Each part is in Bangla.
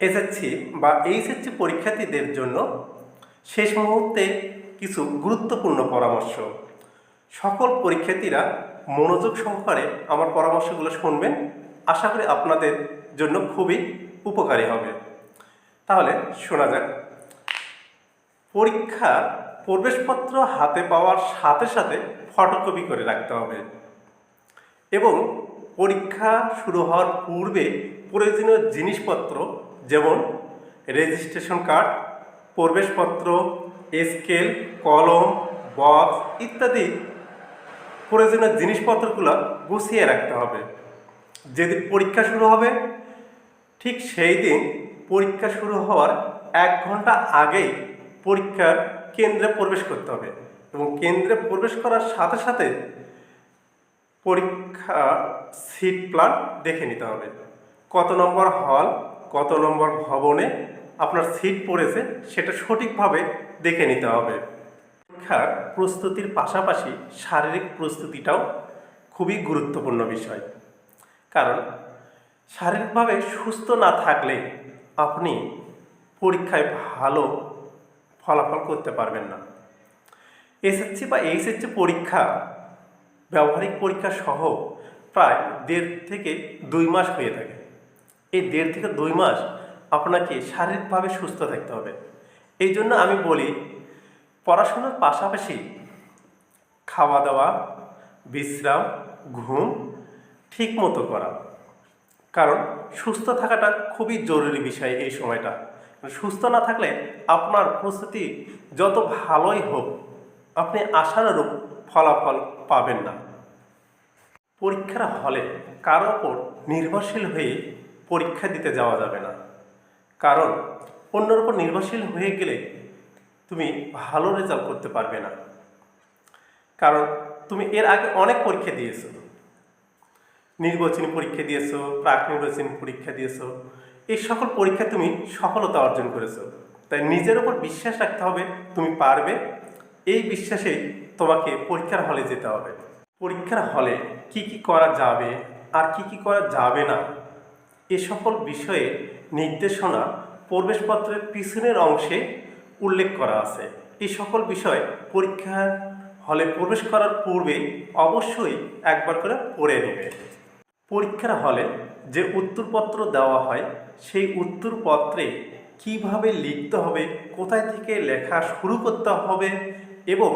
এসএসসি বা এইচএসসি পরীক্ষার্থীদের জন্য শেষ মুহূর্তে কিছু গুরুত্বপূর্ণ পরামর্শ। সকল পরীক্ষার্থীরা মনোযোগ সহকারে আমার পরামর্শগুলো শুনবেন। আশা করি আপনাদের জন্য খুবই উপকারী হবে। তাহলে শোনা যাক। পরীক্ষার প্রবেশপত্র হাতে পাওয়ার সাথে সাথে ফটোকপি করে রাখতে হবে এবং পরীক্ষা শুরু হওয়ার পূর্বে প্রয়োজনীয় জিনিসপত্র যেমন রেজিস্ট্রেশন কার্ড, প্রবেশপত্র, স্কেল, কলম, বক্স ইত্যাদি প্রয়োজনীয় জিনিসপত্রগুলো গুছিয়ে রাখতে হবে। যেদিন পরীক্ষা শুরু হবে ঠিক সেই দিন পরীক্ষা শুরু হওয়ার 1 ঘন্টা আগেই পরীক্ষার কেন্দ্রে প্রবেশ করতে হবে এবং কেন্দ্রে প্রবেশ করার সাথে সাথে পরীক্ষা সিট প্ল্যান দেখে নিতে হবে। কত নম্বর হল, কত নম্বর ভবনে আপনার সিট পড়েছে সেটা সঠিকভাবে দেখে নিতে হবে। পরীক্ষার প্রস্তুতির পাশাপাশি শারীরিক প্রস্তুতিটাও খুবই গুরুত্বপূর্ণ বিষয়, কারণ শারীরিকভাবে সুস্থ না থাকলে আপনি পরীক্ষায় ভালো ফলাফল করতে পারবেন না। এসএসসি বা এইচএসসি পরীক্ষা ব্যবহারিক পরীক্ষা সহ প্রায় 1.5 থেকে 2 মাস হয়ে থাকে। এই 1.5 থেকে 2 মাস আপনাকে শারীরিকভাবে সুস্থ থাকতে হবে। এই জন্য আমি বলি পড়াশোনার পাশাপাশি খাওয়া দাওয়া, বিশ্রাম, ঘুম ঠিক মতো করা, কারণ সুস্থ থাকাটা খুবই জরুরি বিষয়। এই সময়টা সুস্থ না থাকলে আপনার প্রস্তুতি যত ভালোই হোক আপনি আশানুরূপ ফলাফল পাবেন না। পরীক্ষার হলে কারো ওপর নির্ভরশীল হয়ে পরীক্ষা দিতে যাওয়া যাবে না, কারণ অন্যের উপর নির্ভরশীল হয়ে গেলে তুমি ভালো রেজাল্ট করতে পারবে না। কারণ তুমি এর আগে অনেক পরীক্ষা দিয়েছো, নির্বাচনী পরীক্ষা দিয়েছো, প্রাক নির্বাচনী পরীক্ষা দিয়েছো, এই সকল পরীক্ষা তুমি সফলতা অর্জন করেছো। তাই নিজের উপর বিশ্বাস রাখতে হবে, তুমি পারবে। এই বিশ্বাসেই তোমাকে পরীক্ষার হলে যেতে হবে। পরীক্ষার হলে কি কি করা যাবে আর কি কি করা যাবে না এ সকল বিষয়ে নির্দেশনা প্রবেশপত্রের পিছনের অংশে উল্লেখ করা আছে। এই সকল বিষয় পরীক্ষার হলে প্রবেশ করার পূর্বে অবশ্যই একবার করে পড়ে নেবে। পরীক্ষার হলে যে উত্তরপত্র দেওয়া হয় সেই উত্তরপত্রে কিভাবে লিখতে হবে, কোথায় থেকে লেখা শুরু করতে হবে এবং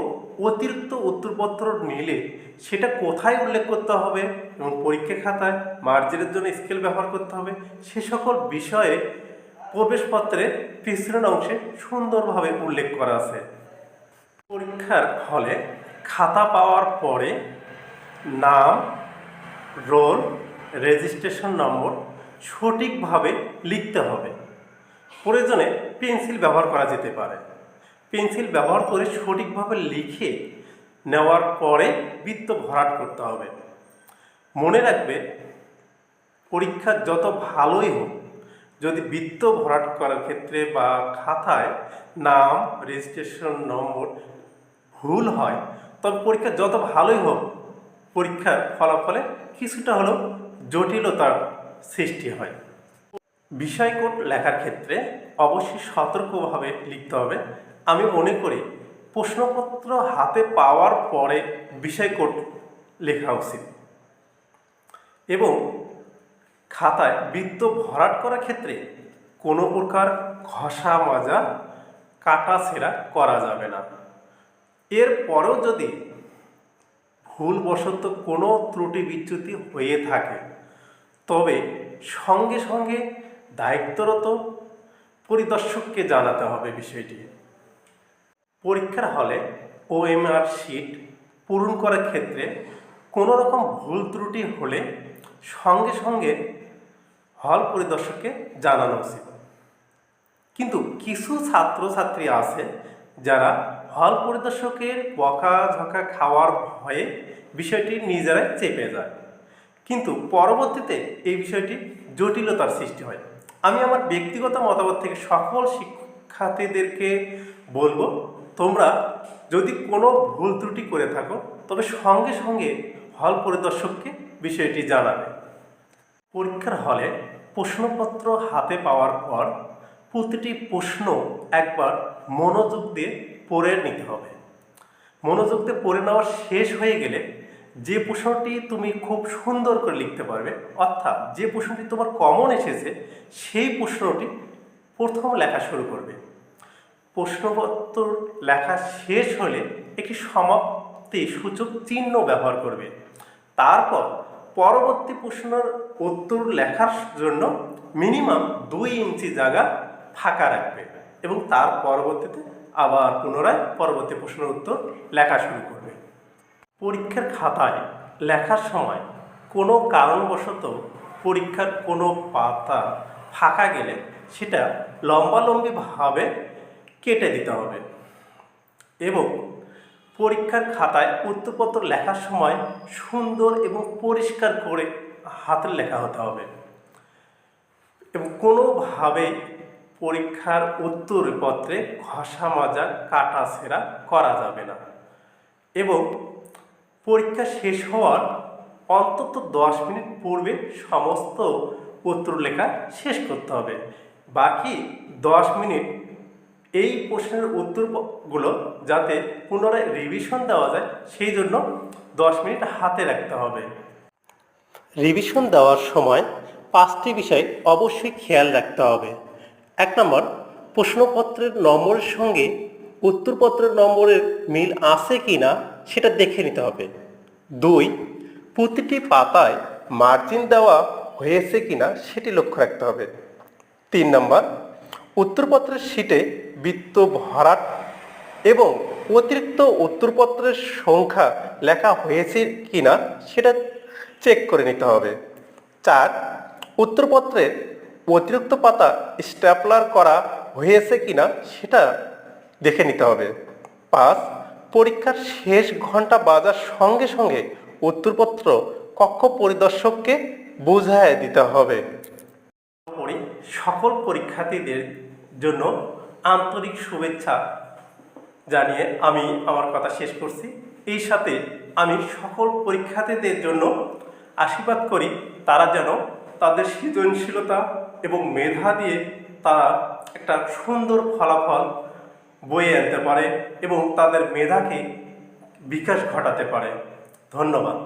অতিরিক্ত উত্তরপত্র নিলে সেটা কোথায় উল্লেখ করতে হবে এবং পরীক্ষা খাতায় মার্জিনের জন্য স্কেল ব্যবহার করতে হবে, সে সকল বিষয়ে প্রবেশপত্রের পিছনের অংশে সুন্দরভাবে উল্লেখ করা আছে। পরীক্ষার হলে খাতা পাওয়ার পরে নাম, রোল, রেজিস্ট্রেশন নম্বর সঠিকভাবে লিখতে হবে। প্রয়োজনে পেন্সিল ব্যবহার করা যেতে পারে। পেন্সিল ব্যবহার করে সঠিকভাবে লিখে নেওয়ার পরে বৃত্ত ভরাট করতে হবে। মনে রাখবে পরীক্ষা যত ভালোই হোক, যদি বৃত্ত ভরাট করার ক্ষেত্রে বা খাতায় নাম, রেজিস্ট্রেশন নম্বর ভুল হয় তবে পরীক্ষা যত ভালোই হোক পরীক্ষার ফলাফলে কিছুটা হলেও জটিলতার সৃষ্টি হয়। বিষয় কোড লেখার ক্ষেত্রে অবশ্যই সতর্কভাবে লিখতে হবে। আমি মনে করি প্রশ্নপত্র হাতে পাওয়ার পরে বিষয় কোড লেখা উচিত এবং খাতায় বৃত্ত ভরাট করার ক্ষেত্রে কোনো প্রকার ঘষা মাজা, কাটা ছেঁড়া করা যাবে না। এরপরেও যদি ভুলবশত কোনো ত্রুটি বিচ্যুতি হয়ে থাকে তবে সঙ্গে সঙ্গে দায়িত্বরত পরিদর্শককে জানাতে হবে বিষয়টি। পরীক্ষার হলে ওএমআর শিট পূরণ করার ক্ষেত্রে কোনো রকম ভুল ত্রুটি হলে সঙ্গে সঙ্গে হল পরিদর্শককে জানানো উচিত। কিন্তু কিছু ছাত্রছাত্রী আছে যারা হল পরিদর্শকের বকাঝকা খাওয়ার ভয়ে বিষয়টি নিজেরাই চেপে যায়, কিন্তু পরবর্তীতে এই বিষয়টি জটিলতার সৃষ্টি হয়। আমি আমার ব্যক্তিগত মতামত থেকে সকল শিক্ষার্থীদেরকে বলবো, তোমরা যদি কোনো ভুল ত্রুটি করে থাকো তবে সঙ্গে সঙ্গে হল পরিদর্শককে বিষয়টি জানাবে। পরীক্ষার হলে প্রশ্নপত্র হাতে পাওয়ার পর প্রতিটি প্রশ্ন একবার মনোযোগ দিয়ে পড়ে নিতে হবে। মনোযোগ দিয়ে পড়ে নেওয়া শেষ হয়ে গেলে যে প্রশ্নটি তুমি খুব সুন্দর করে লিখতে পারবে, অর্থাৎ যে প্রশ্নটি তোমার কমন এসেছে সেই প্রশ্নটি প্রথম লেখা শুরু করবে। প্রশ্নপত্র লেখা শেষ হলে একটি সমাপ্তি সূচক চিহ্ন ব্যবহার করবে। তারপর পরবর্তী প্রশ্নের উত্তর লেখার জন্য মিনিমাম 2 ইঞ্চি জায়গা ফাঁকা রাখবে এবং তার পরবর্তীতে আবার পুনরায় পরবর্তী প্রশ্নের উত্তর লেখা শুরু করবে। পরীক্ষার খাতায় লেখার সময় কোনো কারণবশত পরীক্ষার কোনো পাতা ফাঁকা গেলে সেটা লম্বালম্বিভাবে কেটে দিতে হবে এবং পরীক্ষার খাতায় উত্তরপত্র লেখার সময় সুন্দর এবং পরিষ্কার করে হাতের লেখা হতে হবে এবং কোনোভাবে পরীক্ষার উত্তরপত্রে ঘষা মাজা কাটা ছেঁড়া করা যাবে না এবং পরীক্ষা শেষ হওয়ার অন্তত 10 মিনিট পূর্বে সমস্ত উত্তর লেখা শেষ করতে হবে। বাকি 10 মিনিট এই প্রশ্নের উত্তরগুলো যাতে পুনরায় রিভিশন দেওয়া যায় সেই জন্য 10 মিনিট হাতে রাখতে হবে। রিভিশন দেওয়ার সময় 5টি বিষয় অবশ্যই খেয়াল রাখতে হবে। 1 নম্বর, প্রশ্নপত্রের নম্বরের সঙ্গে উত্তরপত্রের নম্বরের মিল আছে কি না সেটা দেখে নিতে হবে। 2, প্রতিটি পাতায় মার্জিন দেওয়া হয়েছে কি না সেটি লক্ষ্য রাখতে হবে। 3 নম্বর, উত্তরপত্রের শীটে বৃত্ত ভরাট এবং অতিরিক্ত উত্তরপত্রের সংখ্যা লেখা হয়েছে কি না সেটা চেক করে নিতে হবে। 4, উত্তরপত্রের অতিরিক্ত পাতা স্ট্যাপলার করা হয়েছে কি না সেটা দেখে নিতে হবে। 5, পরীক্ষার শেষ ঘন্টা বাজার সঙ্গে সঙ্গে উত্তরপত্র কক্ষ পরিদর্শককে বুঝিয়ে দিতে হবে। সকল পরীক্ষার্থীদের জন্য আন্তরিক শুভেচ্ছা জানিয়ে আমি আমার কথা শেষ করছি। এই সাথে আমি সকল পরীক্ষার্থীদের জন্য আশীর্বাদ করি তারা যেন তাদের সৃজনশীলতা এবং মেধা দিয়ে তারা একটা সুন্দর ফলাফল বয়ে আনতে পারে এবং তাদের মেধাকে বিকাশ ঘটাতে পারে। ধন্যবাদ।